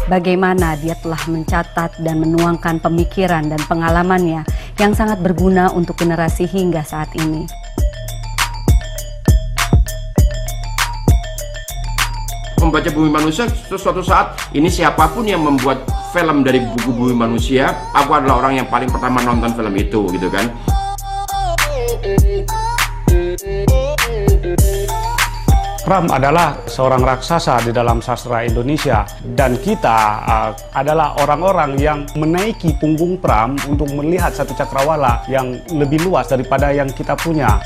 Bagaimana dia telah mencatat dan menuangkan pemikiran dan pengalamannya yang sangat berguna untuk generasi hingga saat ini. Membaca Bumi Manusia, suatu saat ini siapapun yang membuat film dari buku Bumi Manusia, aku adalah orang yang paling pertama nonton film itu, gitu kan. Pram adalah seorang raksasa di dalam sastra Indonesia, dan kita adalah orang-orang yang menaiki punggung Pram untuk melihat satu cakrawala yang lebih luas daripada yang kita punya.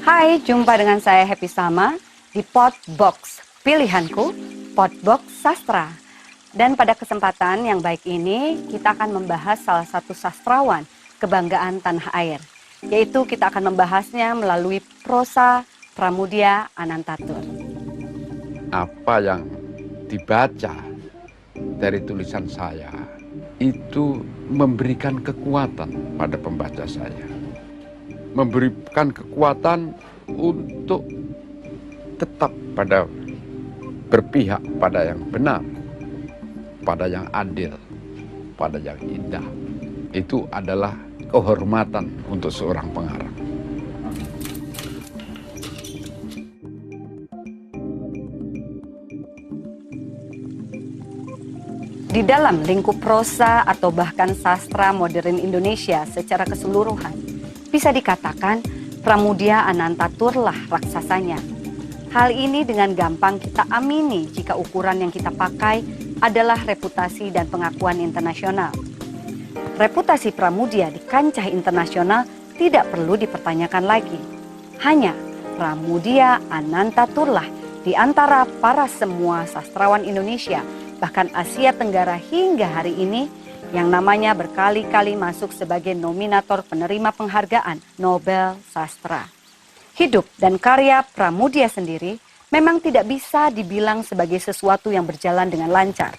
Hai, jumpa dengan saya Happy Salma di Podbox pilihanku, Podbox Sastra. Dan pada kesempatan yang baik ini, kita akan membahas salah satu sastrawan kebanggaan tanah air. Yaitu kita akan membahasnya melalui prosa Pramoedya Anantatur. Apa yang dibaca dari tulisan saya itu memberikan kekuatan pada pembaca saya. Memberikan kekuatan untuk tetap pada berpihak pada yang benar, pada yang adil, pada yang indah. Itu adalah kehormatan untuk seorang pengarang. Di dalam lingkup prosa atau bahkan sastra modern Indonesia secara keseluruhan, bisa dikatakan Pramoedya Anantatur lah raksasanya. Hal ini dengan gampang kita amini jika ukuran yang kita pakai adalah reputasi dan pengakuan internasional. Reputasi Pramoedya di kancah internasional tidak perlu dipertanyakan lagi. Hanya Pramoedya Anantatur lah di antara para semua sastrawan Indonesia, bahkan Asia Tenggara hingga hari ini, yang namanya berkali-kali masuk sebagai nominator penerima penghargaan Nobel Sastra. Hidup dan karya Pramoedya sendiri memang tidak bisa dibilang sebagai sesuatu yang berjalan dengan lancar.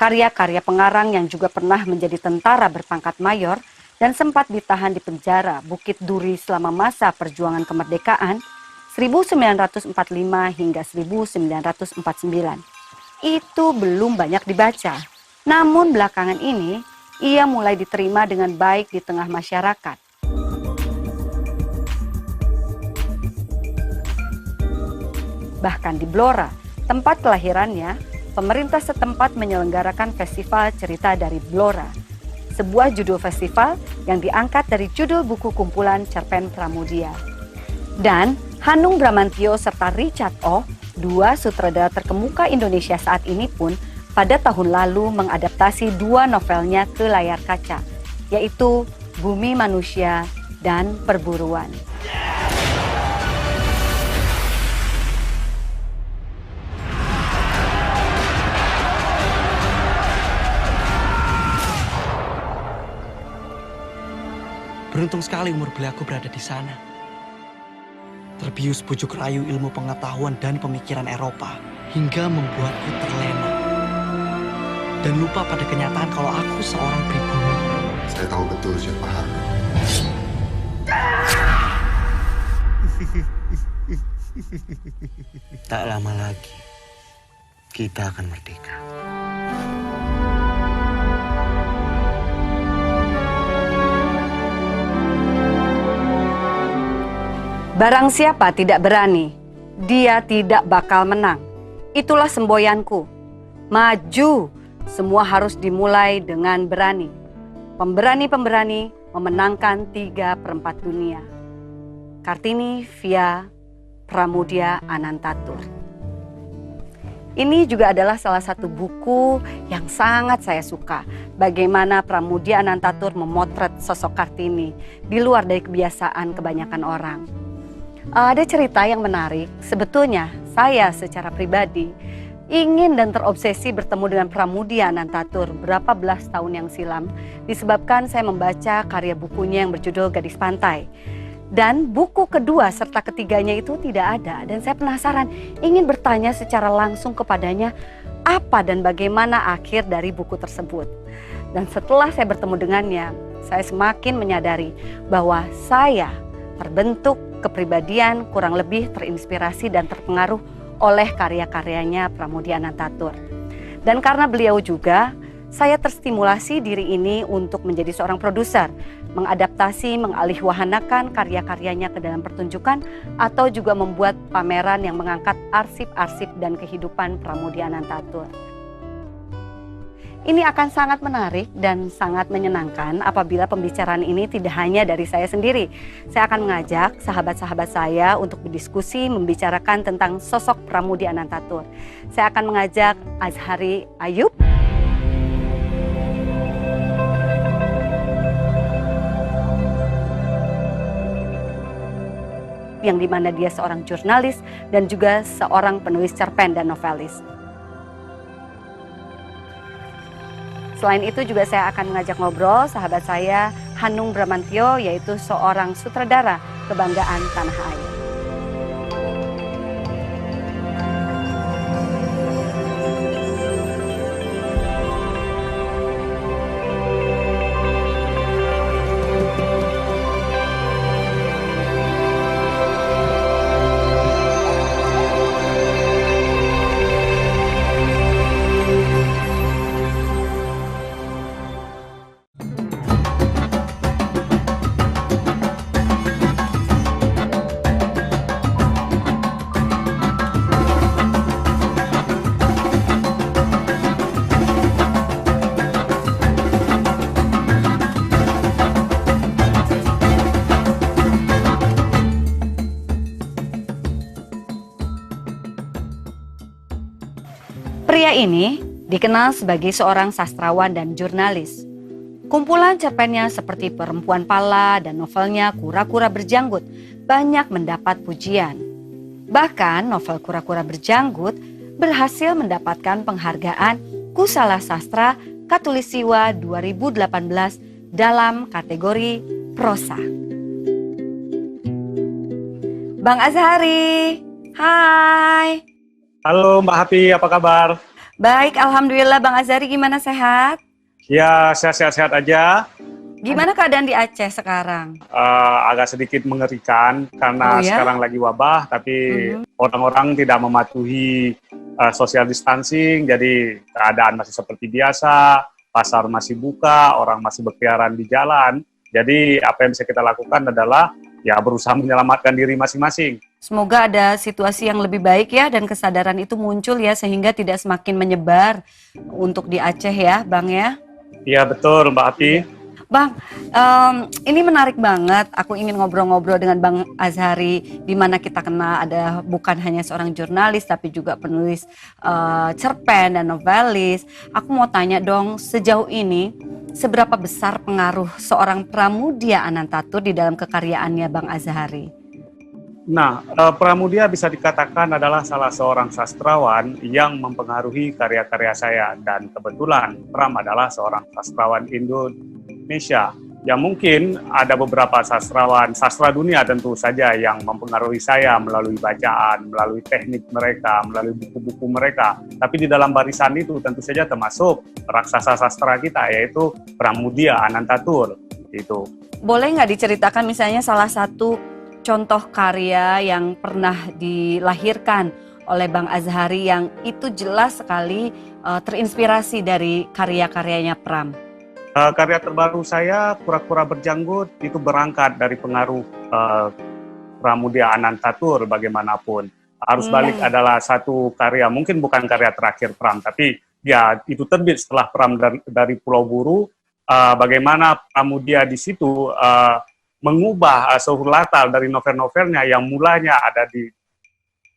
Karya-karya pengarang yang juga pernah menjadi tentara berpangkat mayor dan sempat ditahan di penjara Bukit Duri selama masa perjuangan kemerdekaan 1945 hingga 1949. Itu belum banyak dibaca. Namun belakangan ini, ia mulai diterima dengan baik di tengah masyarakat. Bahkan di Blora, tempat kelahirannya, pemerintah setempat menyelenggarakan festival cerita dari Blora. Sebuah judul festival yang diangkat dari judul buku kumpulan cerpen Pramoedya. Dan Hanung Bramantyo serta Richard Oh, dua sutradara terkemuka Indonesia saat ini pun, pada tahun lalu mengadaptasi dua novelnya ke layar kaca, yaitu Bumi Manusia dan Perburuan. Beruntung sekali umur beliaku berada di sana. Terbius bujuk rayu ilmu pengetahuan dan pemikiran Eropa hingga membuatku terlena. Dan lupa pada kenyataan kalau aku seorang pribumi. Saya tahu betul siapa Harno. Tak lama lagi, kita akan merdeka. Barang siapa tidak berani, dia tidak bakal menang. Itulah semboyanku. Maju! Semua harus dimulai dengan berani. Pemberani-pemberani memenangkan 3/4 dunia. Kartini via Pramoedya Anantatur. Ini juga adalah salah satu buku yang sangat saya suka. Bagaimana Pramudia Anantatur memotret sosok Kartini di luar dari kebiasaan kebanyakan orang. Ada cerita yang menarik. Sebetulnya saya secara pribadi ingin dan terobsesi bertemu dengan Pramudia Anantatur berapa belas tahun yang silam, disebabkan saya membaca karya bukunya yang berjudul Gadis Pantai. Dan buku kedua serta ketiganya itu tidak ada, dan saya penasaran ingin bertanya secara langsung kepadanya apa dan bagaimana akhir dari buku tersebut. Dan setelah saya bertemu dengannya, saya semakin menyadari bahwa saya terbentuk kepribadian kurang lebih terinspirasi dan terpengaruh oleh karya-karyanya Pramudia Anantatur. Dan karena beliau juga, saya terstimulasi diri ini untuk menjadi seorang produser, mengadaptasi, mengalihwahanakan karya-karyanya ke dalam pertunjukan, atau juga membuat pameran yang mengangkat arsip-arsip dan kehidupan Pramudia Anantatur. Ini akan sangat menarik dan sangat menyenangkan apabila pembicaraan ini tidak hanya dari saya sendiri. Saya akan mengajak sahabat-sahabat saya untuk berdiskusi membicarakan tentang sosok Pramudia Anantatur. Saya akan mengajak Azhari Ayub, yang dimana dia seorang jurnalis dan juga seorang penulis cerpen dan novelis. Selain itu juga saya akan mengajak ngobrol sahabat saya Hanung Bramantyo, yaitu seorang sutradara kebanggaan tanah air. Pria ini dikenal sebagai seorang sastrawan dan jurnalis. Kumpulan cerpennya seperti Perempuan Pala dan novelnya Kura-Kura Berjanggut banyak mendapat pujian. Bahkan novel Kura-Kura Berjanggut berhasil mendapatkan penghargaan Kusala Sastra Katulistiwa 2018 dalam kategori prosa. Bang Azhari, hai. Halo Mbak Happy, apa kabar? Baik, alhamdulillah. Bang Azhari gimana, sehat? Ya, sehat-sehat aja. Gimana keadaan di Aceh sekarang? Agak sedikit mengerikan karena sekarang lagi wabah, tapi orang-orang tidak mematuhi social distancing, jadi keadaan masih seperti biasa, pasar masih buka, orang masih berkeliaran di jalan. Jadi apa yang bisa kita lakukan adalah ya berusaha menyelamatkan diri masing-masing. Semoga ada situasi yang lebih baik ya, dan kesadaran itu muncul ya, sehingga tidak semakin menyebar untuk di Aceh ya, Bang ya. Iya betul Mbak Happy. Bang, ini menarik banget. Aku ingin ngobrol-ngobrol dengan Bang Azhari, di mana kita kenal ada bukan hanya seorang jurnalis, tapi juga penulis cerpen dan novelis. Aku mau tanya dong, sejauh ini seberapa besar pengaruh seorang Pramudia Anantatur di dalam kekaryaan Bang Azhari? Nah, Pramudia bisa dikatakan adalah salah seorang sastrawan yang mempengaruhi karya-karya saya, dan kebetulan Pram adalah seorang sastrawan Indonesia. Ya mungkin ada beberapa sastrawan, sastra dunia tentu saja yang mempengaruhi saya melalui bacaan, melalui teknik mereka, melalui buku-buku mereka. Tapi di dalam barisan itu tentu saja termasuk raksasa sastra kita, yaitu Pramudia Anantatur. Itu. Boleh nggak diceritakan misalnya salah satu contoh karya yang pernah dilahirkan oleh Bang Azhari yang itu jelas sekali terinspirasi dari karya-karyanya Pram? Karya terbaru saya, Kura-Kura Berjanggut, itu berangkat dari pengaruh Pramudia Anantatur bagaimanapun. Arus Balik adalah satu karya, mungkin bukan karya terakhir Pram, tapi ya itu terbit setelah Pram dari Pulau Buru. Bagaimana Pramudia di situ mengubah suhu latar dari novel-novelnya yang mulanya ada di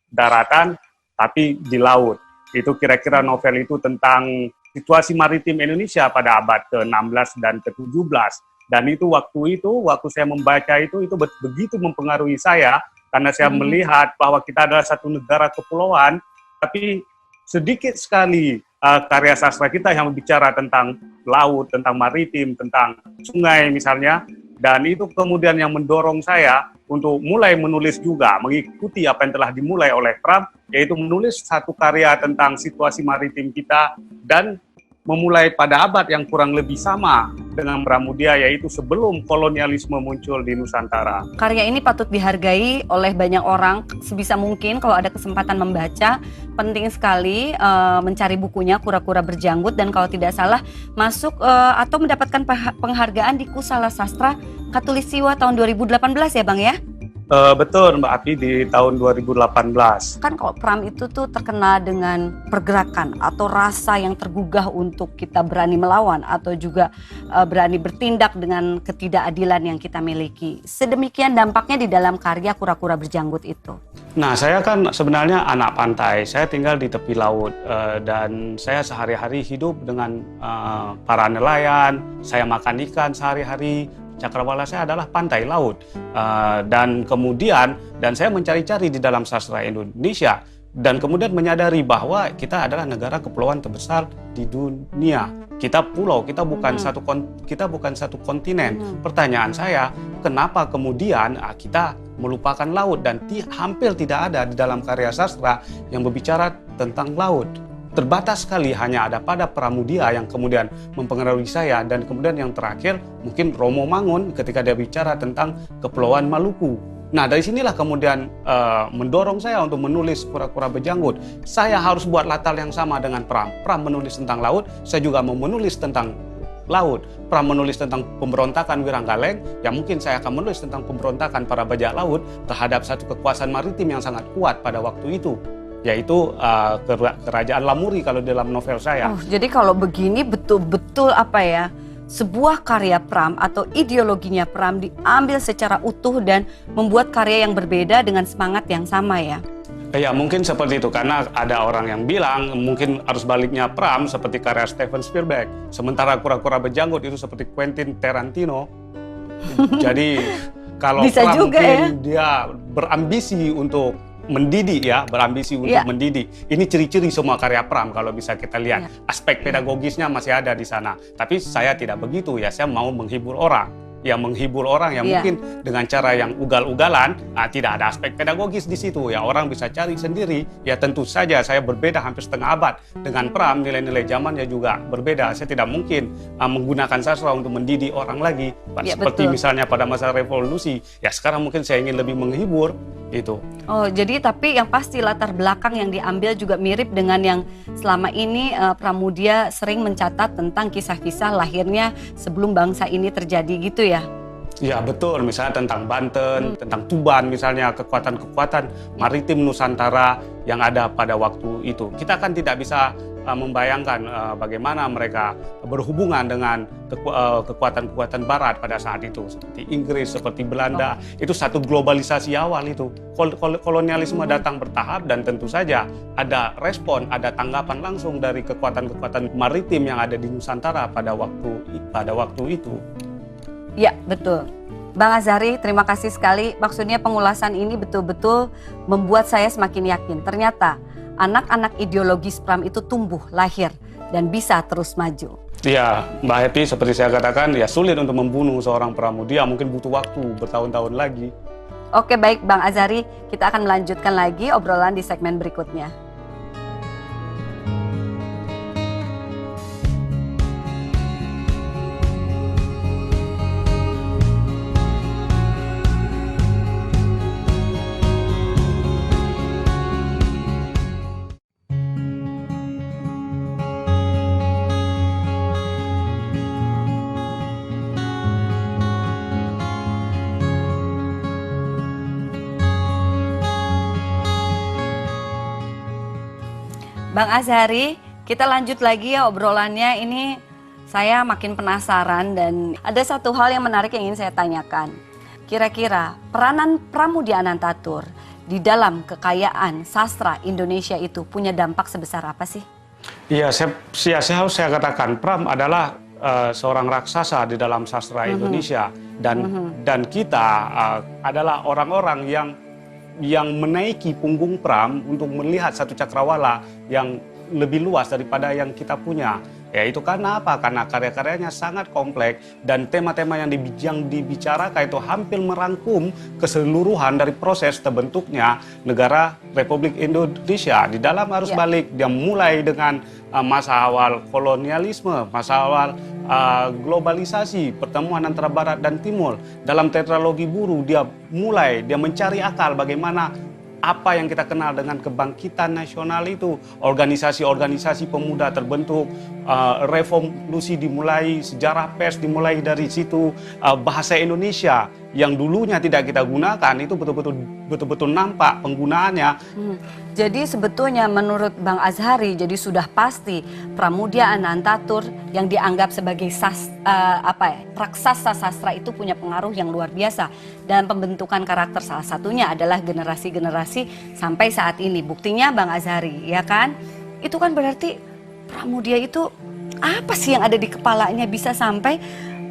daratan tapi di laut. Itu kira-kira novel itu tentang situasi maritim Indonesia pada abad ke-16 dan ke-17. Dan itu waktu saya membaca itu begitu mempengaruhi saya, karena saya melihat bahwa kita adalah satu negara kepulauan, tapi sedikit sekali karya sastra kita yang berbicara tentang laut, tentang maritim, tentang sungai misalnya. Dan itu kemudian yang mendorong saya untuk mulai menulis juga, mengikuti apa yang telah dimulai oleh Pram, yaitu menulis satu karya tentang situasi maritim kita, dan memulai pada abad yang kurang lebih sama dengan Pramudia, yaitu sebelum kolonialisme muncul di Nusantara. Karya ini patut dihargai oleh banyak orang. Sebisa mungkin kalau ada kesempatan membaca, penting sekali mencari bukunya Kura-Kura Berjanggut, dan kalau tidak salah masuk atau mendapatkan penghargaan di Kusala Sastra Katulistiwa tahun 2018 ya Bang ya? Betul Mbak Api, di tahun 2018. Kan kalau Pram itu tuh terkenal dengan pergerakan atau rasa yang tergugah untuk kita berani melawan atau juga berani bertindak dengan ketidakadilan yang kita miliki. Sedemikian dampaknya di dalam karya Kura-Kura Berjanggut itu. Nah, saya kan sebenarnya anak pantai. Saya tinggal di tepi laut dan saya sehari-hari hidup dengan para nelayan. Saya makan ikan sehari-hari. Cakrawala saya adalah pantai laut, dan kemudian saya mencari-cari di dalam sastra Indonesia dan kemudian menyadari bahwa kita adalah negara kepulauan terbesar di dunia. Kita pulau, kita bukan satu kontinen. Pertanyaan saya, kenapa kemudian kita melupakan laut, dan hampir tidak ada di dalam karya sastra yang berbicara tentang laut. Terbatas sekali, hanya ada pada Pramudia yang kemudian mempengaruhi saya, dan kemudian yang terakhir mungkin Romo Mangun ketika dia bicara tentang Kepulauan Maluku. Nah, dari sinilah kemudian mendorong saya untuk menulis Kura-Kura Berjanggut. Saya harus buat latar yang sama dengan Pram. Pram menulis tentang laut, saya juga mau menulis tentang laut. Pram menulis tentang pemberontakan Wiranggaleng, ya mungkin saya akan menulis tentang pemberontakan para bajak laut terhadap satu kekuasaan maritim yang sangat kuat pada waktu itu, yaitu Kerajaan Lamuri kalau dalam novel saya. Oh, jadi kalau begini betul-betul sebuah karya Pram atau ideologinya Pram diambil secara utuh dan membuat karya yang berbeda dengan semangat yang sama ya? Ya mungkin seperti itu, karena ada orang yang bilang mungkin arus baliknya Pram seperti karya Steven Spielberg, sementara Kura-Kura Berjanggut itu seperti Quentin Tarantino. Jadi kalau bisa Pram juga, mungkin ya? dia berambisi untuk mendidik mendidik. Ini ciri-ciri semua karya Pram kalau bisa kita lihat. Aspek pedagogisnya masih ada di sana. Tapi saya tidak begitu ya, saya mau menghibur orang. Ya menghibur orang yang mungkin dengan cara yang ugal-ugalan, tidak ada aspek pedagogis di situ. Ya orang bisa cari sendiri. Ya tentu saja saya berbeda hampir setengah abad dengan Pram, nilai-nilai zamannya juga berbeda. Saya tidak mungkin menggunakan sastra untuk mendidik orang lagi. Seperti misalnya pada masa revolusi. Ya sekarang mungkin saya ingin lebih menghibur itu. Oh, jadi tapi yang pasti latar belakang yang diambil juga mirip dengan yang selama ini Pramudia sering mencatat tentang kisah-kisah lahirnya sebelum bangsa ini terjadi gitu ya? Ya betul, misalnya tentang Banten, tentang Tuban misalnya, kekuatan-kekuatan maritim Nusantara yang ada pada waktu itu. Kita kan tidak bisa membayangkan bagaimana mereka berhubungan dengan kekuatan-kekuatan barat pada saat itu, seperti Inggris, seperti Belanda. Itu satu globalisasi awal itu. Kolonialisme datang bertahap, dan tentu saja ada respon, ada tanggapan langsung dari kekuatan-kekuatan maritim yang ada di Nusantara pada waktu itu. Ya, betul. Bang Azhari, terima kasih sekali. Maksudnya pengulasan ini betul-betul membuat saya semakin yakin. Ternyata anak-anak ideologis Pram itu tumbuh, lahir, dan bisa terus maju. Ya, Mbak Happy, seperti saya katakan, ya sulit untuk membunuh seorang Pramudia, mungkin butuh waktu bertahun-tahun lagi. Oke, baik Bang Azhari, kita akan melanjutkan lagi obrolan di segmen berikutnya. Bang Azhari, kita lanjut lagi ya obrolannya. Ini saya makin penasaran dan ada satu hal yang menarik yang ingin saya tanyakan. Kira-kira peranan Pramudia Anantatur di dalam kekayaan sastra Indonesia itu punya dampak sebesar apa sih? Iya, saya katakan Pram adalah seorang raksasa di dalam sastra Indonesia, dan kita adalah orang-orang yang menaiki punggung Pram untuk melihat satu cakrawala yang lebih luas daripada yang kita punya. Ya itu karena apa? Karena karya-karyanya sangat kompleks dan tema-tema yang dibicarakan itu hampir merangkum keseluruhan dari proses terbentuknya negara Republik Indonesia. Di dalam arus balik dia mulai dengan masa awal kolonialisme, masa awal globalisasi, pertemuan antara Barat dan Timur. Dalam tetralogi Buru dia mencari akal bagaimana apa yang kita kenal dengan kebangkitan nasional itu, organisasi-organisasi pemuda terbentuk, revolusi dimulai, sejarah pers dimulai dari situ, bahasa Indonesia yang dulunya tidak kita gunakan itu betul-betul nampak penggunaannya. Jadi sebetulnya menurut Bang Azhari jadi sudah pasti Pramudia Anantatur yang dianggap sebagai raksasa sastra itu punya pengaruh yang luar biasa dalam pembentukan karakter, salah satunya adalah generasi-generasi sampai saat ini. Buktinya Bang Azhari, ya kan? Itu kan berarti Pramudia itu apa sih yang ada di kepalanya bisa sampai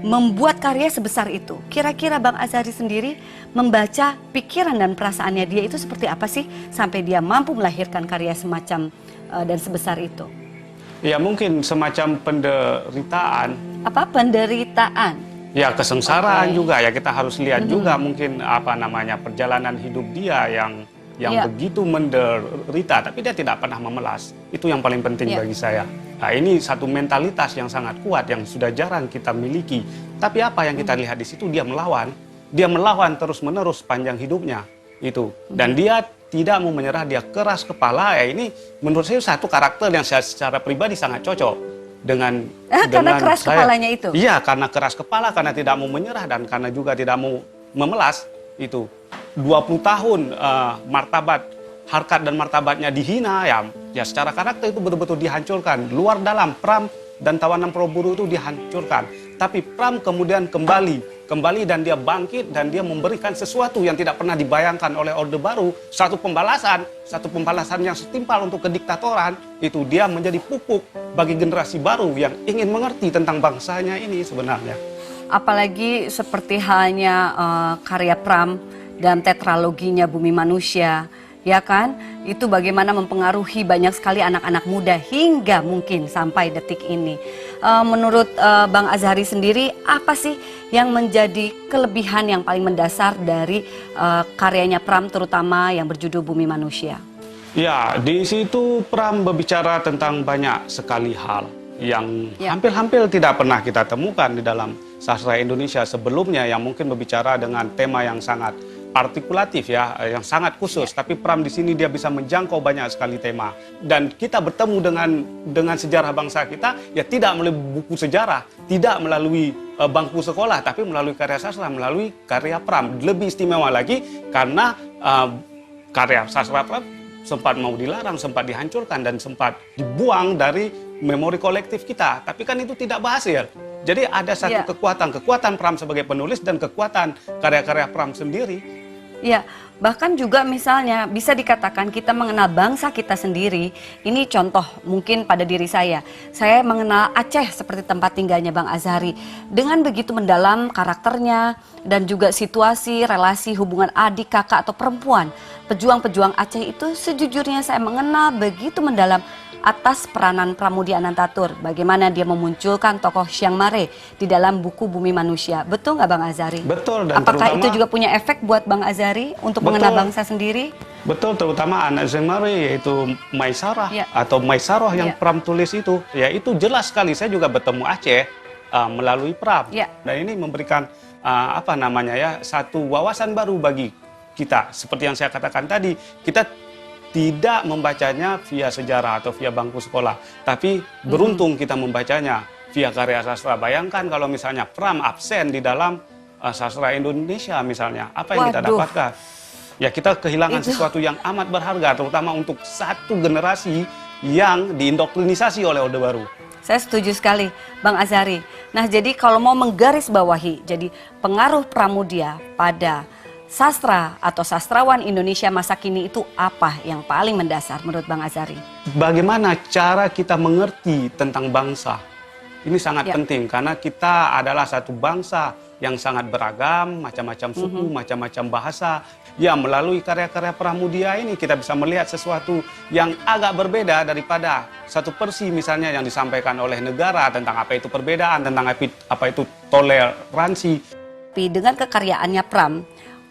membuat karya sebesar itu. Kira-kira Bang Azhari sendiri membaca pikiran dan perasaannya dia itu seperti apa sih sampai dia mampu melahirkan karya semacam dan sebesar itu? Ya mungkin semacam penderitaan. Apa penderitaan? Ya kesengsaraan juga ya, kita harus lihat juga mungkin perjalanan hidup dia yang begitu menderita, tapi dia tidak pernah memelas. Itu yang paling penting bagi saya. Nah, ini satu mentalitas yang sangat kuat yang sudah jarang kita miliki. Tapi apa yang kita lihat di situ, dia melawan terus-menerus panjang hidupnya itu. Dan dia tidak mau menyerah, dia keras kepala. Ya ini menurut saya satu karakter yang saya secara pribadi sangat cocok dengan karena keras kepalanya itu. Iya, karena keras kepala, karena tidak mau menyerah dan karena juga tidak mau memelas itu. 20 tahun harkat dan martabatnya dihina, ya secara karakter itu betul-betul dihancurkan. Luar dalam, Pram dan tawanan Proburu itu dihancurkan. Tapi Pram kemudian kembali dan dia bangkit dan dia memberikan sesuatu yang tidak pernah dibayangkan oleh Orde Baru. Satu pembalasan yang setimpal untuk kediktatoran. Itu dia menjadi pupuk bagi generasi baru yang ingin mengerti tentang bangsanya ini sebenarnya. Apalagi seperti halnya karya Pram dan tetraloginya Bumi Manusia, ya kan? Itu bagaimana mempengaruhi banyak sekali anak-anak muda hingga mungkin sampai detik ini. Menurut Bang Azhari sendiri, apa sih yang menjadi kelebihan yang paling mendasar dari karyanya Pram, terutama yang berjudul Bumi Manusia? Ya, di situ Pram berbicara tentang banyak sekali hal yang hampir-hampir tidak pernah kita temukan di dalam sastra Indonesia sebelumnya, yang mungkin berbicara dengan tema yang sangat artikulatif yang sangat khusus. Tapi Pram di sini dia bisa menjangkau banyak sekali tema. Dan kita bertemu dengan sejarah bangsa kita ya tidak melalui buku sejarah, tidak melalui bangku sekolah, tapi melalui karya sastra, melalui karya Pram. Lebih istimewa lagi karena karya sastra Pram sempat mau dilarang, sempat dihancurkan dan sempat dibuang dari memori kolektif kita. Tapi kan itu tidak berhasil. Jadi ada satu kekuatan Pram sebagai penulis dan kekuatan karya-karya Pram sendiri. Ya, bahkan juga misalnya bisa dikatakan kita mengenal bangsa kita sendiri. Ini contoh mungkin pada diri saya. Saya mengenal Aceh seperti tempat tinggalnya Bang Azhari. Dengan begitu mendalam karakternya dan juga situasi, relasi, hubungan adik, kakak atau perempuan. Pejuang-pejuang Aceh itu sejujurnya saya mengenal begitu mendalam atas peranan Pramudia Anantatur. Bagaimana dia memunculkan tokoh Syang Mare di dalam buku Bumi Manusia. Betul nggak Bang Azhari? Betul. Dan apakah itu juga punya efek buat Bang Azhari untuk mengenal bangsa sendiri? Betul, terutama anak Syang Mare yaitu Maisarah atau Maisaroh yang Pram tulis itu. Ya itu jelas sekali, saya juga bertemu Aceh melalui Pram. Dan ini memberikan satu wawasan baru bagi kita. Seperti yang saya katakan tadi, kita tidak membacanya via sejarah atau via bangku sekolah, tapi beruntung kita membacanya via karya sastra. Bayangkan kalau misalnya Pram absen di dalam sastra Indonesia misalnya, apa yang kita dapatkan? Ya kita kehilangan sesuatu yang amat berharga, terutama untuk satu generasi yang diindoktrinisasi oleh Orde Baru. Saya setuju sekali Bang Azhari. Nah jadi kalau mau menggarisbawahi, jadi pengaruh Pramudia pada sastra atau sastrawan Indonesia masa kini itu apa yang paling mendasar menurut Bang Azari? Bagaimana cara kita mengerti tentang bangsa? Ini sangat penting karena kita adalah satu bangsa yang sangat beragam, macam-macam suku, macam-macam bahasa. Ya, melalui karya-karya Pramudia ini kita bisa melihat sesuatu yang agak berbeda daripada satu versi misalnya yang disampaikan oleh negara tentang apa itu perbedaan, tentang apa itu toleransi. Tapi dengan kekaryaannya Pram,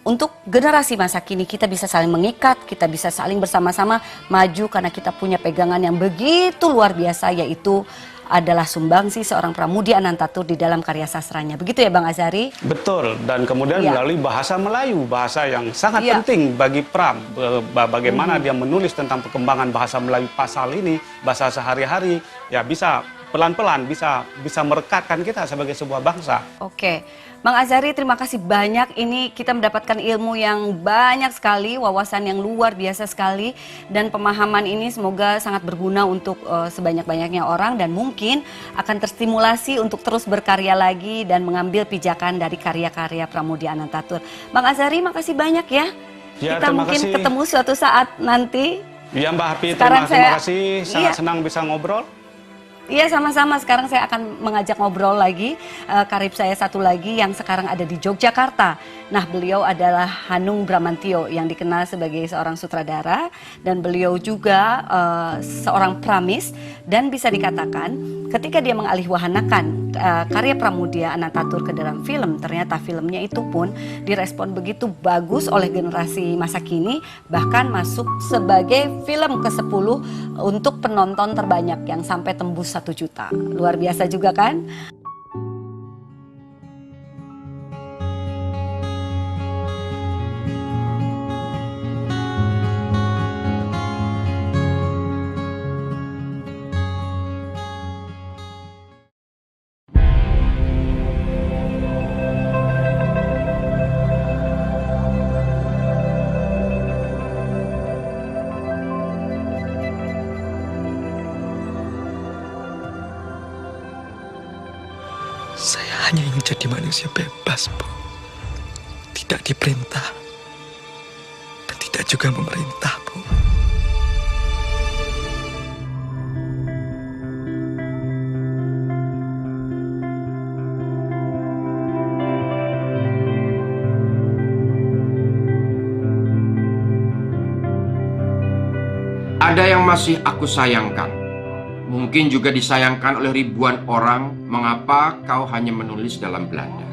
untuk generasi masa kini kita bisa saling mengikat, kita bisa saling bersama-sama maju karena kita punya pegangan yang begitu luar biasa, yaitu adalah sumbangsi seorang Pramudia Anantatur di dalam karya sastranya. Begitu ya Bang Azari? Betul, dan kemudian melalui bahasa Melayu, bahasa yang sangat penting bagi Pram. Bagaimana dia menulis tentang perkembangan bahasa Melayu pasal ini, bahasa sehari-hari, ya bisa pelan-pelan bisa merekatkan kita sebagai sebuah bangsa. Oke, Bang Azari, terima kasih banyak. Ini kita mendapatkan ilmu yang banyak sekali, wawasan yang luar biasa sekali, dan pemahaman ini semoga sangat berguna untuk sebanyak-banyaknya orang dan mungkin akan terstimulasi untuk terus berkarya lagi dan mengambil pijakan dari karya-karya Pramudia Anantatur. Bang Azari, makasih banyak ya. Kita mungkin ketemu suatu saat nanti. Iya Mbak Happy, terima kasih. Sangat senang bisa ngobrol. Iya, sama-sama. Sekarang saya akan mengajak ngobrol lagi karib saya satu lagi yang sekarang ada di Yogyakarta. Nah, beliau adalah Hanung Bramantio yang dikenal sebagai seorang sutradara dan beliau juga seorang pramis, dan bisa dikatakan ketika dia mengalihwahanakan karya Pramudia Anantatur ke dalam film, ternyata filmnya itu pun direspon begitu bagus oleh generasi masa kini, bahkan masuk sebagai film ke-10 untuk penonton terbanyak yang sampai tembus 1 juta. Luar biasa juga kan? Saya hanya ingin jadi manusia bebas, Bu. Tidak diperintah. Dan tidak juga memerintah, Bu. Ada yang masih aku sayangkan. Mungkin juga disayangkan oleh ribuan orang. Mengapa kau hanya menulis dalam Belanda?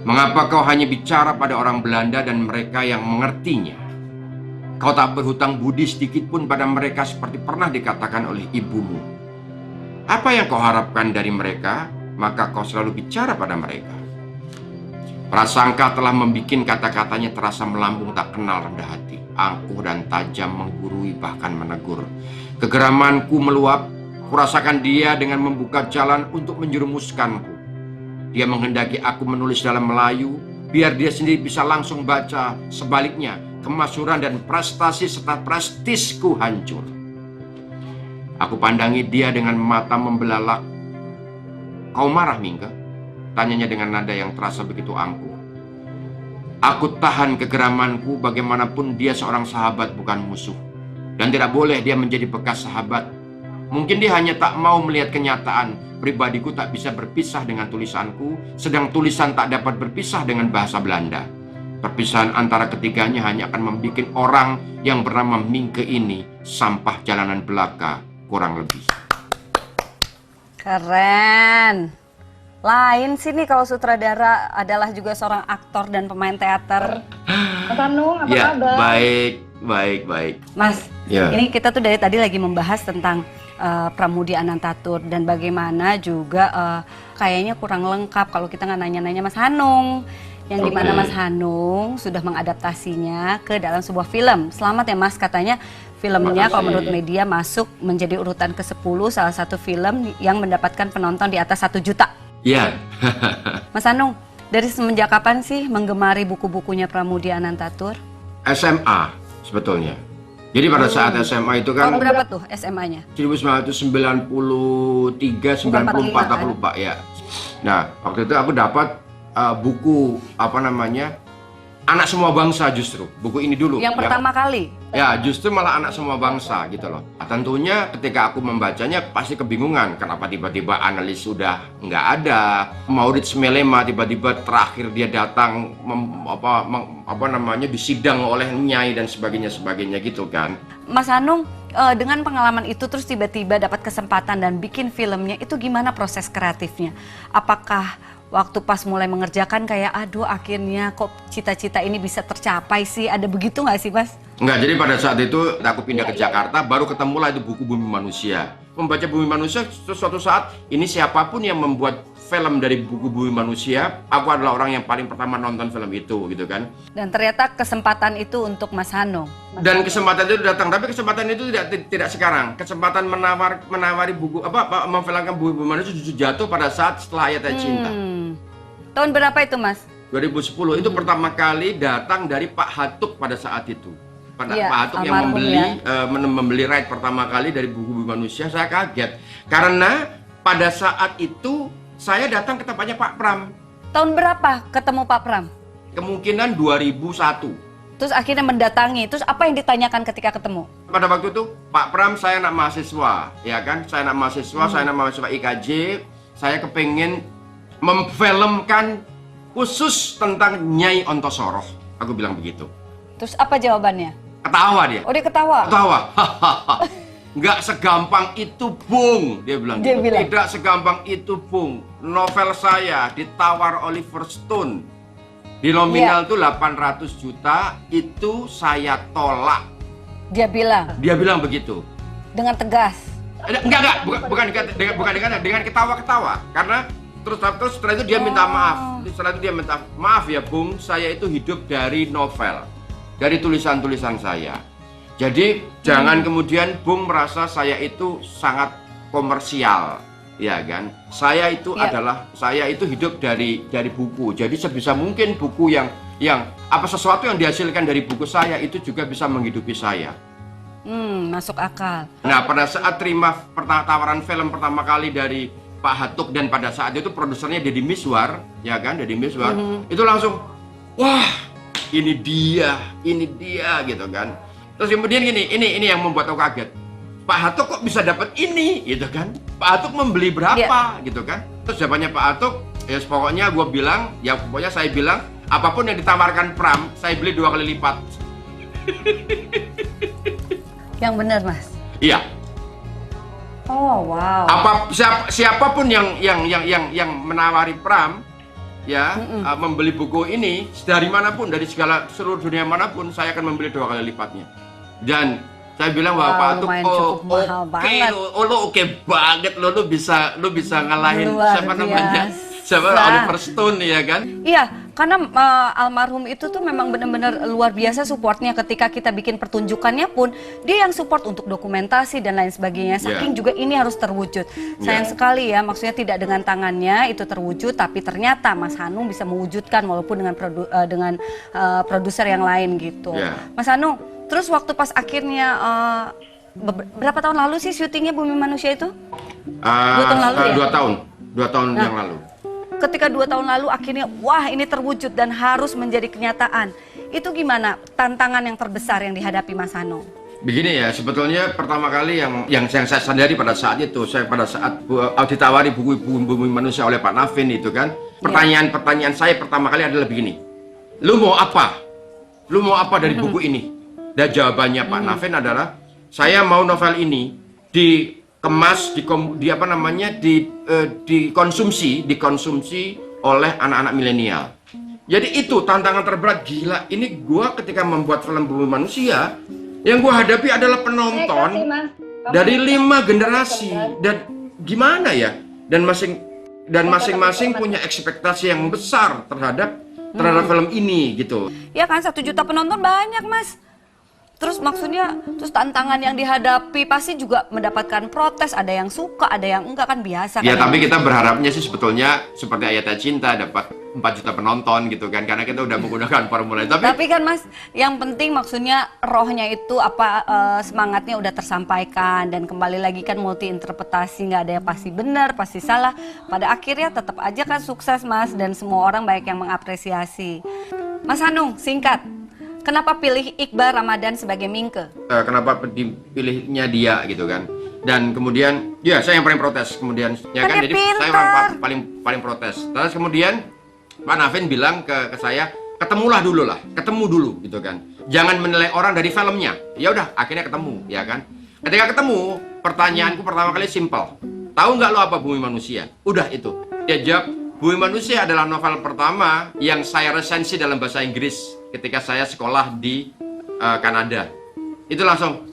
Mengapa kau hanya bicara pada orang Belanda dan mereka yang mengertinya? Kau tak berhutang budi sedikit pun pada mereka seperti pernah dikatakan oleh ibumu. Apa yang kau harapkan dari mereka, maka kau selalu bicara pada mereka. Prasangka telah membuat kata-katanya terasa melambung tak kenal rendah hati. Angkuh dan tajam, menggurui bahkan menegur. Kegeramanku meluap, kurasakan dia dengan membuka jalan untuk menjerumuskanku. Dia menghendaki aku menulis dalam Melayu, biar dia sendiri bisa langsung baca. Sebaliknya, kemasyhuran dan prestasi serta prestisku hancur. Aku pandangi dia dengan mata membelalak. Kau marah, Mingke? Tanyanya dengan nada yang terasa begitu angkuh. Aku tahan kegeramanku, bagaimanapun dia seorang sahabat bukan musuh. Dan tidak boleh dia menjadi bekas sahabat. Mungkin dia hanya tak mau melihat kenyataan pribadiku tak bisa berpisah dengan tulisanku, sedang tulisan tak dapat berpisah dengan bahasa Belanda. Perpisahan antara ketiganya hanya akan membuat orang yang bernama Mingke ini sampah jalanan belaka, kurang lebih. Keren. Lain sih nih kalau sutradara adalah juga seorang aktor dan pemain teater. Mas Hanung, apa kabar? Baik. Mas, ini kita tuh dari tadi lagi membahas tentang Pramudia Anantatur dan bagaimana juga kayaknya kurang lengkap kalau kita nggak nanya-nanya Mas Hanung. Yang dimana Mas Hanung sudah mengadaptasinya ke dalam sebuah film. Selamat ya Mas, katanya filmnya kalau menurut media masuk menjadi urutan ke-10 salah satu film yang mendapatkan penonton di atas 1 juta. Iya. Mas Hanung, dari semenjak kapan sih menggemari buku-bukunya Pramudia Anantatur? SMA sebetulnya. Jadi pada saat SMA itu kan... Tahun berapa tuh SMA-nya? 1993, 94 aku lupa ya. Nah, waktu itu aku dapat buku anak semua bangsa justru. Buku ini dulu. Yang pertama kali. Ya, justru malah anak semua bangsa gitu loh. Nah, tentunya ketika aku membacanya pasti kebingungan. Kenapa tiba-tiba analis sudah nggak ada. Maurits Melema tiba-tiba terakhir dia datang disidang oleh Nyai dan sebagainya gitu kan. Mas Hanung, dengan pengalaman itu terus tiba-tiba dapat kesempatan dan bikin filmnya, itu gimana proses kreatifnya? Apakah waktu pas mulai mengerjakan kayak aduh akhirnya kok cita-cita ini bisa tercapai sih, ada begitu nggak sih Mas? Enggak, jadi pada saat itu aku pindah ke Jakarta, baru ketemulah itu buku Bumi Manusia. Membaca Bumi Manusia, suatu saat ini siapapun yang membuat film dari buku Bumi Manusia, aku adalah orang yang paling pertama nonton film itu gitu kan. Dan ternyata kesempatan itu untuk Mas Hanung. Dan kesempatan itu datang, tapi kesempatan itu tidak sekarang. Kesempatan menawari buku memfilmkan Bumi Manusia justru jatuh pada saat setelah Ayat Cinta. Tahun berapa itu Mas? 2010 itu pertama kali datang dari Pak Hatuk pada saat itu. Pak Hatuk yang membeli right pertama kali dari buku Bumi Manusia. Saya kaget karena pada saat itu saya datang ke tempatnya Pak Pram. Tahun berapa ketemu Pak Pram? Kemungkinan 2001. Terus akhirnya mendatangi, terus apa yang ditanyakan ketika ketemu? Pada waktu itu, Pak Pram, saya anak mahasiswa, ya kan? Saya anak mahasiswa, saya anak mahasiswa IKJ. Saya kepengen memfilmkan khusus tentang Nyai Ontosoroh. Aku bilang begitu. Terus apa jawabannya? Ketawa dia. Oh, dia ketawa? Ketawa. Nggak segampang itu, Bung. Dia bilang gitu. Tidak segampang itu, Bung. Novel saya ditawar Oliver Stone. Di nominal itu 800 juta, itu saya tolak. Dia bilang? Dia bilang begitu. Dengan tegas? Bukan dengan ketawa-ketawa. Karena terus setelah itu dia minta maaf. Setelah itu dia minta maaf ya, Bung, saya itu hidup dari novel. Dari tulisan-tulisan saya. Jadi jangan kemudian Bung merasa saya itu sangat komersial. Ya kan, saya itu hidup dari buku. Jadi sebisa mungkin buku yang sesuatu yang dihasilkan dari buku saya itu juga bisa menghidupi saya. Masuk akal. Nah, pada saat terima tawaran film pertama kali dari Pak Hatuk dan pada saat itu produsernya Deddy Miswar, ya kan, Deddy Miswar, itu langsung wah, ini dia gitu kan. Terus kemudian ini yang membuat aku kaget. Pak Hatuk kok bisa dapat ini gitu kan? Pak Hatuk membeli berapa gitu kan? Terus jawabannya Pak Hatuk, ya pokoknya saya bilang apapun yang ditawarkan Pram, saya beli 2 kali lipat. Yang benar Mas? Iya. Oh wow. Siapapun yang menawari Pram, ya membeli buku ini dari manapun, dari seluruh dunia manapun, saya akan membeli 2 kali lipatnya. Dan saya bilang bahwa Pak Hatuk, oke banget lo bisa ngalahin Oliver Stone ya kan? Iya, karena almarhum itu tuh memang benar-benar luar biasa supportnya ketika kita bikin pertunjukannya pun dia yang support untuk dokumentasi dan lain sebagainya. Saking juga ini harus terwujud. Sayang sekali ya, maksudnya tidak dengan tangannya itu terwujud, tapi ternyata Mas Hanung bisa mewujudkan walaupun dengan produser yang lain gitu. Mas Hanung, terus waktu pas akhirnya berapa tahun lalu sih syutingnya Bumi Manusia itu? 2 tahun lalu ya? 2 tahun yang lalu. Ketika 2 tahun lalu akhirnya wah ini terwujud dan harus menjadi kenyataan. Itu gimana tantangan yang terbesar yang dihadapi Mas Hanung? Begini ya, sebetulnya pertama kali yang saya sadari pada saat itu, pada saat ditawari buku Bumi Manusia oleh Pak Navin itu kan, pertanyaan saya pertama kali adalah begini. Lu mau apa? Lu mau apa dari buku ini? Dan jawabannya Pak Navin adalah, saya mau novel ini dikemas, dikonsumsi oleh anak-anak milenial. Jadi itu tantangan terberat. Gila, ini gua ketika membuat film Bumi Manusia, yang gua hadapi adalah penonton dari 5 generasi. Dan gimana ya? Dan masing-masing punya ekspektasi yang besar terhadap film ini gitu. Ya kan, 1 juta penonton banyak Mas. Terus maksudnya, terus tantangan yang dihadapi pasti juga mendapatkan protes, ada yang suka, ada yang enggak, kan biasa. Ya kan? Tapi kita berharapnya sih sebetulnya seperti Ayat Cinta dapat 4 juta penonton gitu kan, karena kita udah menggunakan formula. Tapi kan Mas, yang penting maksudnya rohnya itu semangatnya udah tersampaikan dan kembali lagi kan multi interpretasi, nggak ada yang pasti benar, pasti salah. Pada akhirnya tetap aja kan sukses Mas dan semua orang baik yang mengapresiasi. Mas Hanung, singkat. Kenapa pilih Iqbal Ramadan sebagai Mingke? Kenapa dipilihnya dia gitu kan? Dan kemudian, ya saya yang paling protes. Kemudian, ya kan, jadi saya orang paling protes. Terus kemudian Pak Navin bilang ke saya, ketemu dulu gitu kan. Jangan menilai orang dari filmnya. Ya udah, akhirnya ketemu, ya kan. Ketika ketemu, pertanyaanku pertama kali simpel. Tahu nggak lo apa Bumi Manusia? Udah itu. Dia jawab, Bumi Manusia adalah novel pertama yang saya resensi dalam bahasa Inggris ketika saya sekolah di Kanada. Itu langsung,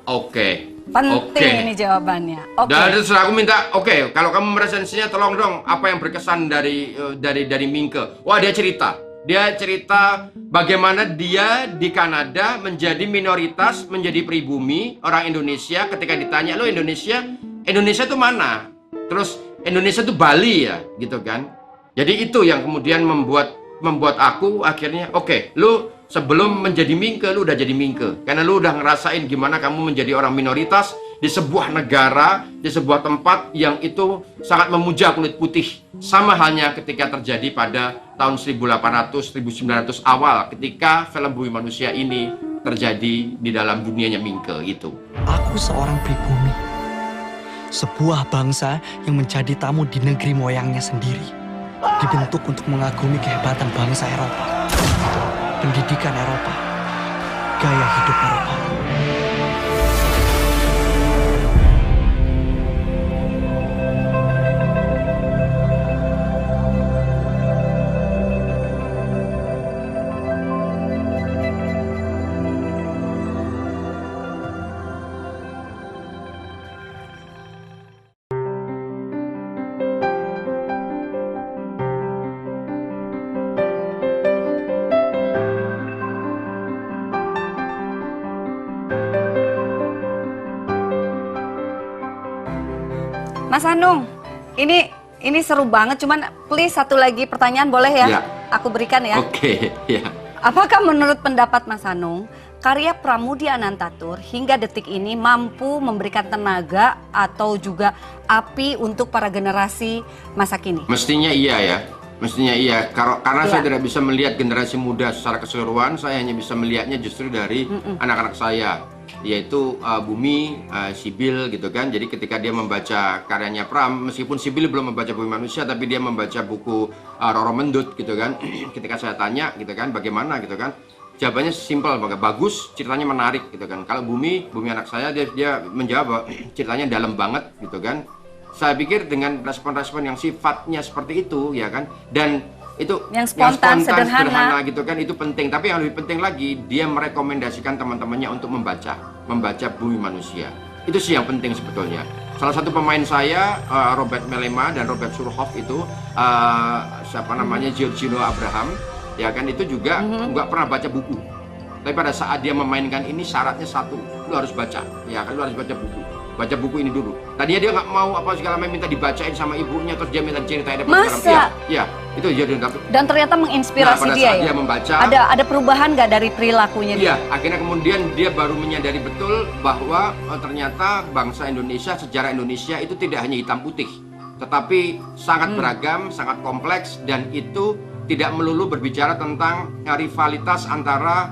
oke. Penting ini jawabannya. Dan terus aku minta, kalau kamu meresensinya tolong dong apa yang berkesan dari Mingke. Wah, dia cerita bagaimana dia di Kanada menjadi minoritas, menjadi pribumi orang Indonesia. Ketika ditanya, lo Indonesia itu mana? Terus Indonesia itu Bali ya, gitu kan? Jadi itu yang kemudian membuat aku akhirnya, lu sebelum menjadi Mingke, lu udah jadi Mingke. Karena lu udah ngerasain gimana kamu menjadi orang minoritas di sebuah negara, di sebuah tempat yang itu sangat memuja kulit putih. Sama halnya ketika terjadi pada tahun 1800-1900 awal, ketika film Bumi Manusia ini terjadi di dalam dunianya Mingke itu. Aku seorang pribumi. Sebuah bangsa yang menjadi tamu di negeri moyangnya sendiri. Dibentuk untuk mengagumi kehebatan bangsa Eropa. Pendidikan Eropa. Gaya hidup Eropa. Mas Hanung, ini seru banget, cuman please satu lagi pertanyaan boleh ya? Ya. Aku berikan ya. Oke, ya. Apakah menurut pendapat Mas Hanung, karya Pramudia Anantatur hingga detik ini mampu memberikan tenaga atau juga api untuk para generasi masa kini? Mestinya iya ya. Mestinya iya. Karena saya tidak bisa melihat generasi muda secara keseluruhan, saya hanya bisa melihatnya justru dari anak-anak saya. Yaitu Bumi, Sibil gitu kan. Jadi ketika dia membaca karyanya Pram, meskipun Sibil belum membaca Bumi Manusia, tapi dia membaca buku Roro Mendut gitu kan. Ketika saya tanya gitu kan, bagaimana gitu kan, jawabannya simpel, bagus, ceritanya menarik gitu kan. Kalau Bumi anak saya, dia menjawab ceritanya dalam banget gitu kan. Saya pikir dengan respon-respon yang sifatnya seperti itu ya kan, dan itu yang spontan, sederhana gitu kan, itu penting. Tapi yang lebih penting lagi, dia merekomendasikan teman-temannya untuk membaca Bumi Manusia. Itu sih yang penting sebetulnya. Salah satu pemain saya, Robert Melema dan Robert Surhoff itu, Giorgino Abraham, ya kan, itu juga nggak pernah baca buku. Tapi pada saat dia memainkan ini, syaratnya satu, lu harus baca, ya kan, lu harus baca buku. Baca buku ini dulu. Tadinya dia nggak mau apa segala macam, minta dibacain sama ibunya, terus dia minta ceritain. Masa? Ya, itu jadi. Dan ternyata menginspirasi pada dia saat ya. Dia membaca. Ada perubahan nggak dari perilakunya? Iya, akhirnya kemudian dia baru menyadari betul bahwa ternyata bangsa Indonesia, sejarah Indonesia itu tidak hanya hitam putih, tetapi sangat beragam, sangat kompleks, dan itu tidak melulu berbicara tentang rivalitas antara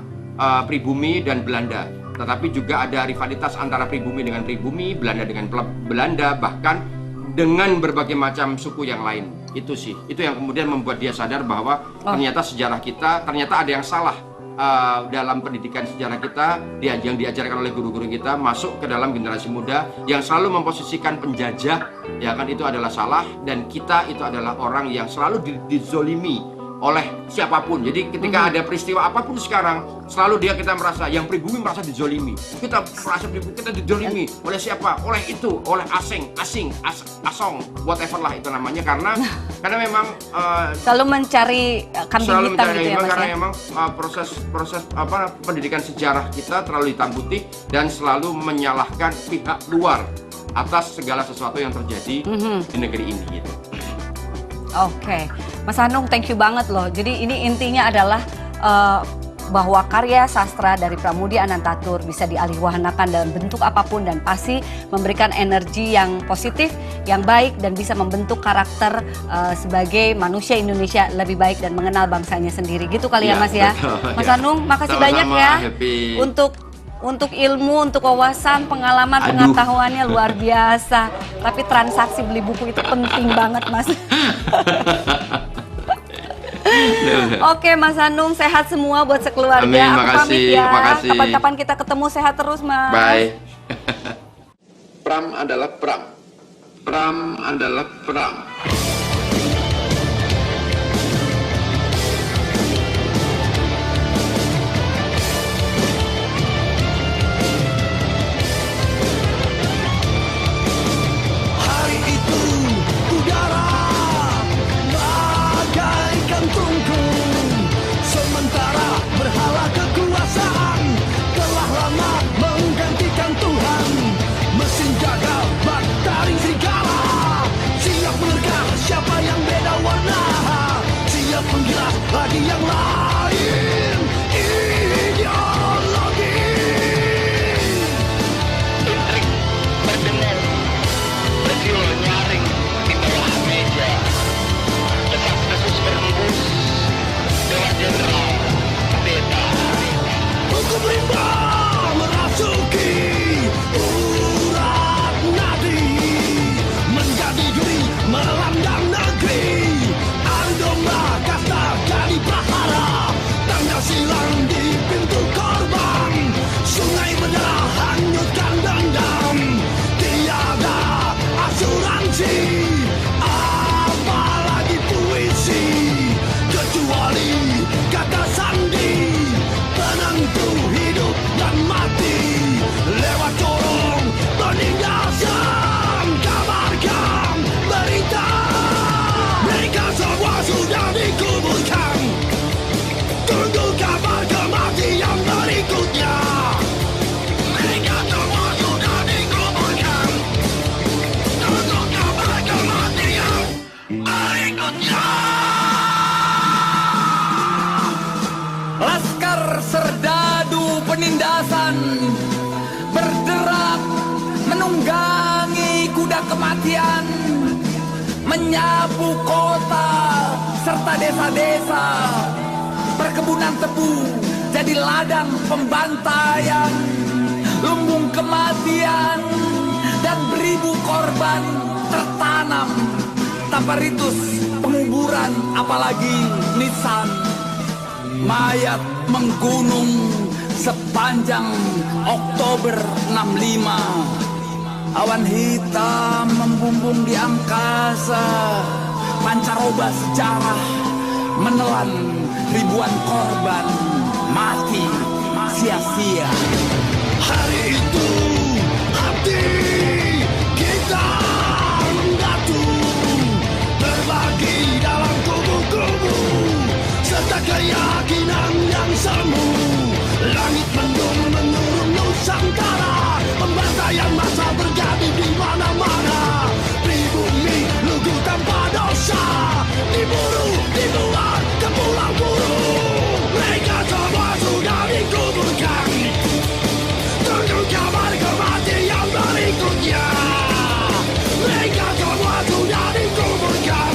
pribumi dan Belanda. Tetapi juga ada rivalitas antara pribumi dengan pribumi, Belanda dengan Belanda, bahkan dengan berbagai macam suku yang lain. Itu sih, itu yang kemudian membuat dia sadar bahwa ternyata sejarah kita, ternyata ada yang salah dalam pendidikan sejarah kita, yang diajarkan oleh guru-guru kita, masuk ke dalam generasi muda yang selalu memposisikan penjajah, ya kan, itu adalah salah, dan kita itu adalah orang yang selalu dizolimi oleh siapapun. Jadi ketika ada peristiwa apapun sekarang, selalu kita merasa, yang pribumi merasa dizolimi. Kita merasa kita dizolimi oleh siapa? Oleh itu, oleh asing, asong, whatever lah itu namanya, karena memang selalu mencari kambing hitam gitu ya, Mas, karena ya? memang proses pendidikan sejarah kita terlalu hitam putih dan selalu menyalahkan pihak luar atas segala sesuatu yang terjadi di negeri ini gitu. Oke, Mas Hanung, thank you banget loh. Jadi ini intinya adalah bahwa karya sastra dari Pramudia Anantatur bisa dialihwahanakan dalam bentuk apapun dan pasti memberikan energi yang positif, yang baik dan bisa membentuk karakter sebagai manusia Indonesia lebih baik dan mengenal bangsanya sendiri. Gitu kali ya Mas ya. Betul, Mas ya. Anung, makasih Sama-sama, banyak ya Happy. untuk ilmu, untuk wawasan, pengalaman, pengetahuannya luar biasa. Tapi transaksi beli buku itu penting banget Mas. Oke Mas Anung, sehat semua buat sekeluarga. Amin, Aku makasih, pamit ya. makasih. Kapan-kapan kita ketemu, sehat terus Mas. Bye. Pram adalah Pram. Pram adalah Pram. Hari itu udara bagaikan tunggung, sementara berhala kekuasaan telah lama menggantikan Tuhan. Mesin gagal bak taring serigala, siap menerkam siapa yang beda warna, siap menggilas lagi yang lain ideologi. Intrik berdengar, resiul nyaring di bawah meja, desas-desus berhembus, Dewa Jenderal Beta. Hukum rimba merasuki urat nadi, menjadi duri melambang negeri. Adu domba kasta jadi prahara, tanda silang di pintu korban. Sungai berdarah hanyutkan dendam, tiada asuransi, apalagi puisi, kecuali kata sandi, penentu hidup dan mati. Lewat corong penindasan, kabarkan berita, mereka semua sudah dikuburkan. Tunggu kabar kematian berikutnya. Mereka semua sudah dikuburkan. Tunggu kabar kematian berikutnya. Laskar serdadu penindasan bergerak menunggangi kuda kematian, menyapu kota serta desa-desa. Perkebunan tebu jadi ladang pembantaian, lumbung kematian dan beribu korban tertanam tanpa ritus penguburan apalagi nisan. Mayat menggunung sepanjang Oktober 65. Awan hitam membumbung di angkasa, pancaroba sejarah menelan ribuan korban mati sia-sia. Hari itu hati kita membatu, terbagi dalam kubu-kubu, serta keyakinan yang semu. Langit mendung menurun Nusantara, pembantaian massa terjadi di mana-mana. Pribumi lugu tanpa dosa, diburu, dibuat ke pulau buru. Mereka semua sudah dikuburkan. Tunggu kabar kematian berikutnya. Mereka semua sudah dikuburkan.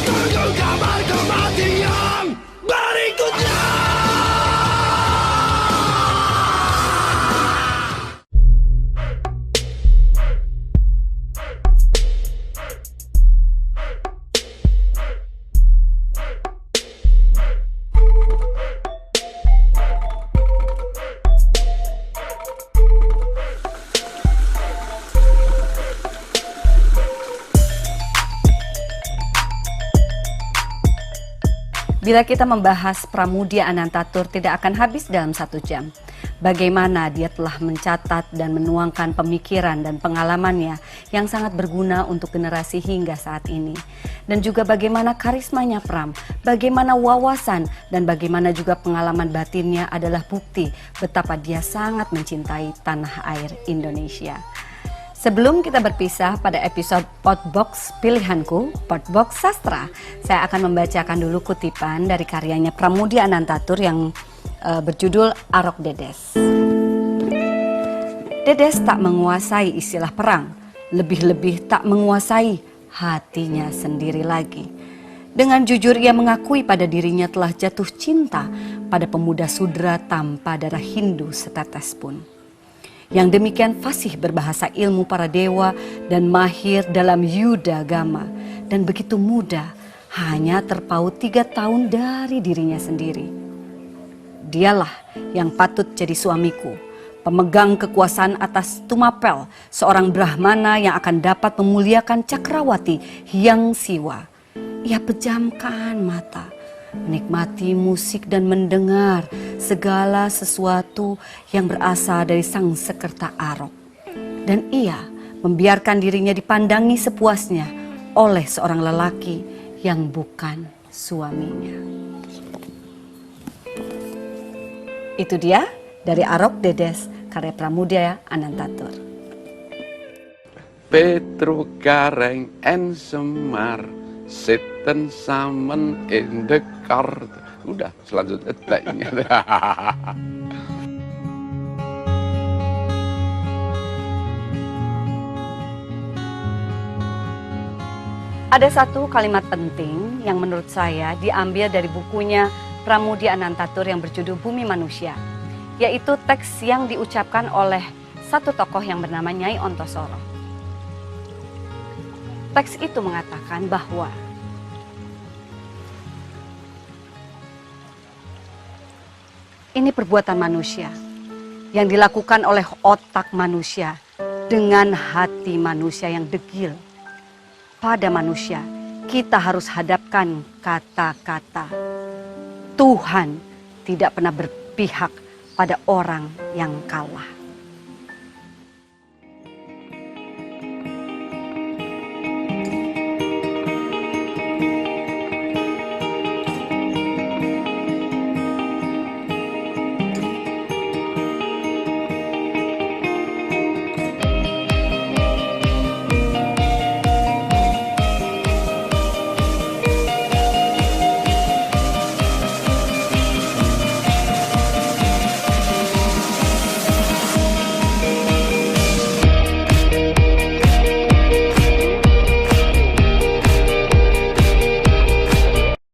Tunggu kabar kematian berikutnya. Bila kita membahas Pramudia Anantatur tidak akan habis dalam 1 jam. Bagaimana dia telah mencatat dan menuangkan pemikiran dan pengalamannya yang sangat berguna untuk generasi hingga saat ini. Dan juga bagaimana karismanya Pram, bagaimana wawasan dan bagaimana juga pengalaman batinnya adalah bukti betapa dia sangat mencintai tanah air Indonesia. Sebelum kita berpisah pada episode Potbox pilihanku, Potbox Sastra, saya akan membacakan dulu kutipan dari karyanya Pramudia Anantatur yang berjudul Arok Dedes. Dedes tak menguasai istilah perang, lebih-lebih tak menguasai hatinya sendiri lagi. Dengan jujur ia mengakui pada dirinya telah jatuh cinta pada pemuda sudra tanpa darah Hindu setetes pun. Yang demikian fasih berbahasa ilmu para dewa dan mahir dalam yuda gama, dan begitu muda, hanya terpaut 3 tahun dari dirinya sendiri. Dialah yang patut jadi suamiku, pemegang kekuasaan atas Tumapel, seorang Brahmana yang akan dapat memuliakan Cakrawati Hyang Siwa. Ia pejamkan mata, menikmati musik dan mendengar segala sesuatu yang berasal dari sang sekerta Arok. Dan ia membiarkan dirinya dipandangi sepuasnya oleh seorang lelaki yang bukan suaminya. Itu dia dari Arok Dedes, karya Pramudia Anantatur. Petro Gareng en Semar, Seten Samen in the Card. Udah, selanjutnya teknya. Ada satu kalimat penting yang menurut saya diambil dari bukunya Pramudia Anantatur yang berjudul Bumi Manusia, yaitu teks yang diucapkan oleh satu tokoh yang bernama Nyai Ontosoro. Teks itu mengatakan bahwa ini perbuatan manusia yang dilakukan oleh otak manusia dengan hati manusia yang degil. Pada manusia kita harus hadapkan kata-kata. Tuhan tidak pernah berpihak pada orang yang kalah.